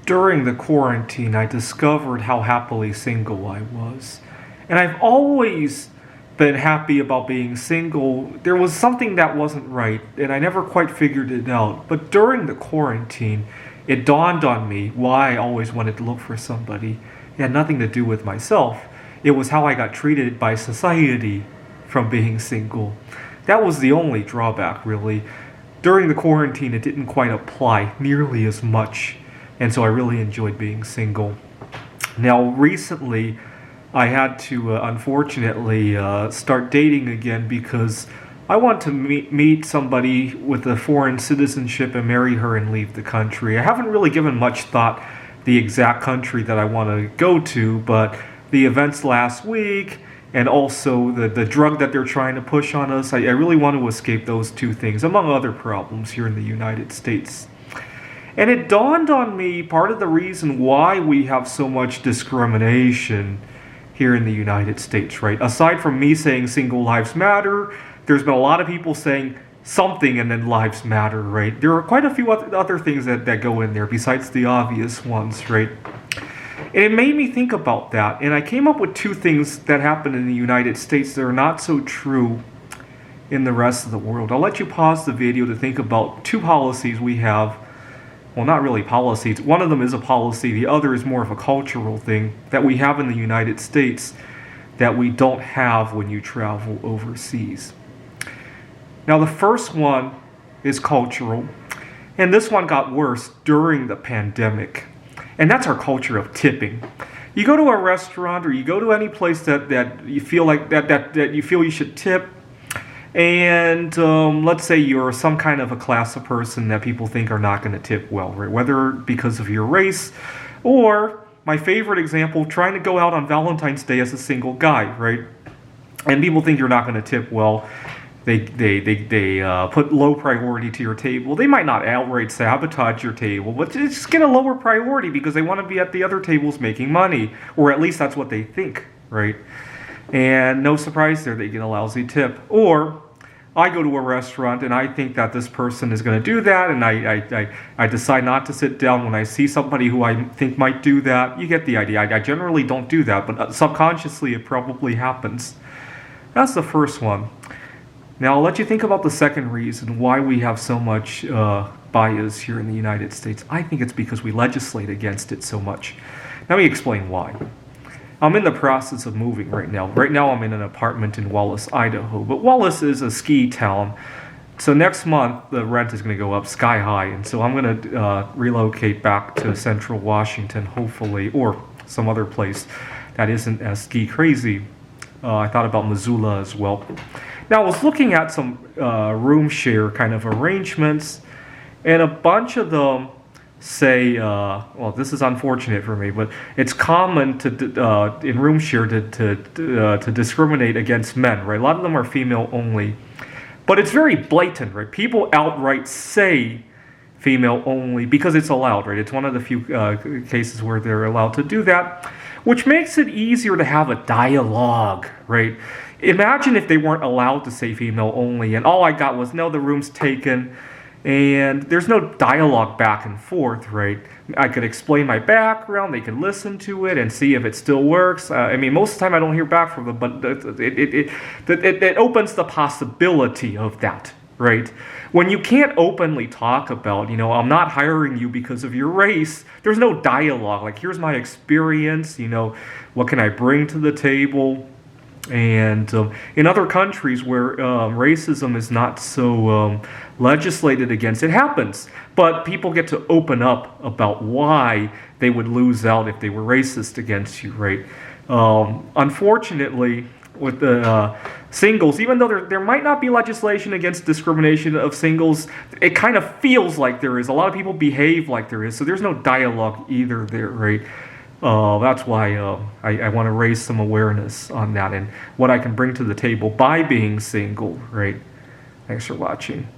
During the quarantine, I discovered how happily single I was. And I've always been happy about being single. There was something that wasn't right, and I never quite figured it out. But during the quarantine, it dawned on me why I always wanted to look for somebody. It had nothing to do with myself. It was how I got treated by society from being single. That was the only drawback, really. During the quarantine, it didn't quite apply nearly as much, and so I really enjoyed being single. Now, recently, I had to unfortunately start dating again because I want to meet somebody with a foreign citizenship and marry her and leave the country. I haven't really given much thought the exact country that I want to go to, but the events last week and also the drug that they're trying to push on us, I really want to escape those two things, among other problems here in the United States. And it dawned on me part of the reason why we have so much discrimination here in the United States, right? Aside from me saying single lives matter, there's been a lot of people saying something and then lives matter, right? There are quite a few other things that go in there besides the obvious ones, right? And it made me think about that, and I came up with two things that happen in the United States that are not so true in the rest of the world. I'll let you pause the video to think about two policies we have. Well, not really policies. One of them is a policy. The other is more of a cultural thing that we have in the United States that we don't have when you travel overseas. Now, the first one is cultural, and this one got worse during the pandemic, and that's our culture of tipping. You go to a restaurant or you go to any place that you feel like that you feel you should tip, and let's say you're some kind of a class of person that people think are not going to tip well, right? Whether because of your race or, my favorite example, trying to go out on Valentine's Day as a single guy, right? And people think you're not going to tip well. They put low priority to your table. They might not outright sabotage your table, but just get a lower priority because they want to be at the other tables making money, or at least that's what they think, right? And no surprise there, they get a lousy tip. Or I go to a restaurant and I think that this person is going to do that, and I decide not to sit down when I see somebody who I think might do that. You get the idea. I generally don't do that, but subconsciously it probably happens. That's the first one. Now I'll let you think about the second reason why we have so much bias here in the United States. I think it's because we legislate against it so much. Let me explain why. I'm in the process of moving right now. Right now I'm in an apartment in Wallace, Idaho. But Wallace is a ski town. So next month the rent is going to go up sky high. And so I'm going to relocate back to central Washington, hopefully, or some other place that isn't as ski crazy. I thought about Missoula as well. Now I was looking at some room share kind of arrangements, and a bunch of them say, well, this is unfortunate for me, but it's common to in room share to discriminate against men, right? A lot of them are female only, but it's very blatant, right? People outright say female only because it's allowed, right? It's one of the few cases where they're allowed to do that, which makes it easier to have a dialogue, right? Imagine if they weren't allowed to say female only, and all I got was, no, the room's taken, and there's no dialogue back and forth, right? I could explain my background, they could listen to it and see if it still works. I mean, most of the time I don't hear back from them, but it opens the possibility of that, right? When you can't openly talk about, I'm not hiring you because of your race, there's no dialogue. Like, here's my experience, what can I bring to the table? And in other countries where racism is not so legislated against, it happens. But people get to open up about why they would lose out if they were racist against you, right? Unfortunately, with the singles, even though there might not be legislation against discrimination of singles, it kind of feels like there is. A lot of people behave like there is, so there's no dialogue either there, right? That's why I want to raise some awareness on that and what I can bring to the table by being single, right? Thanks for watching.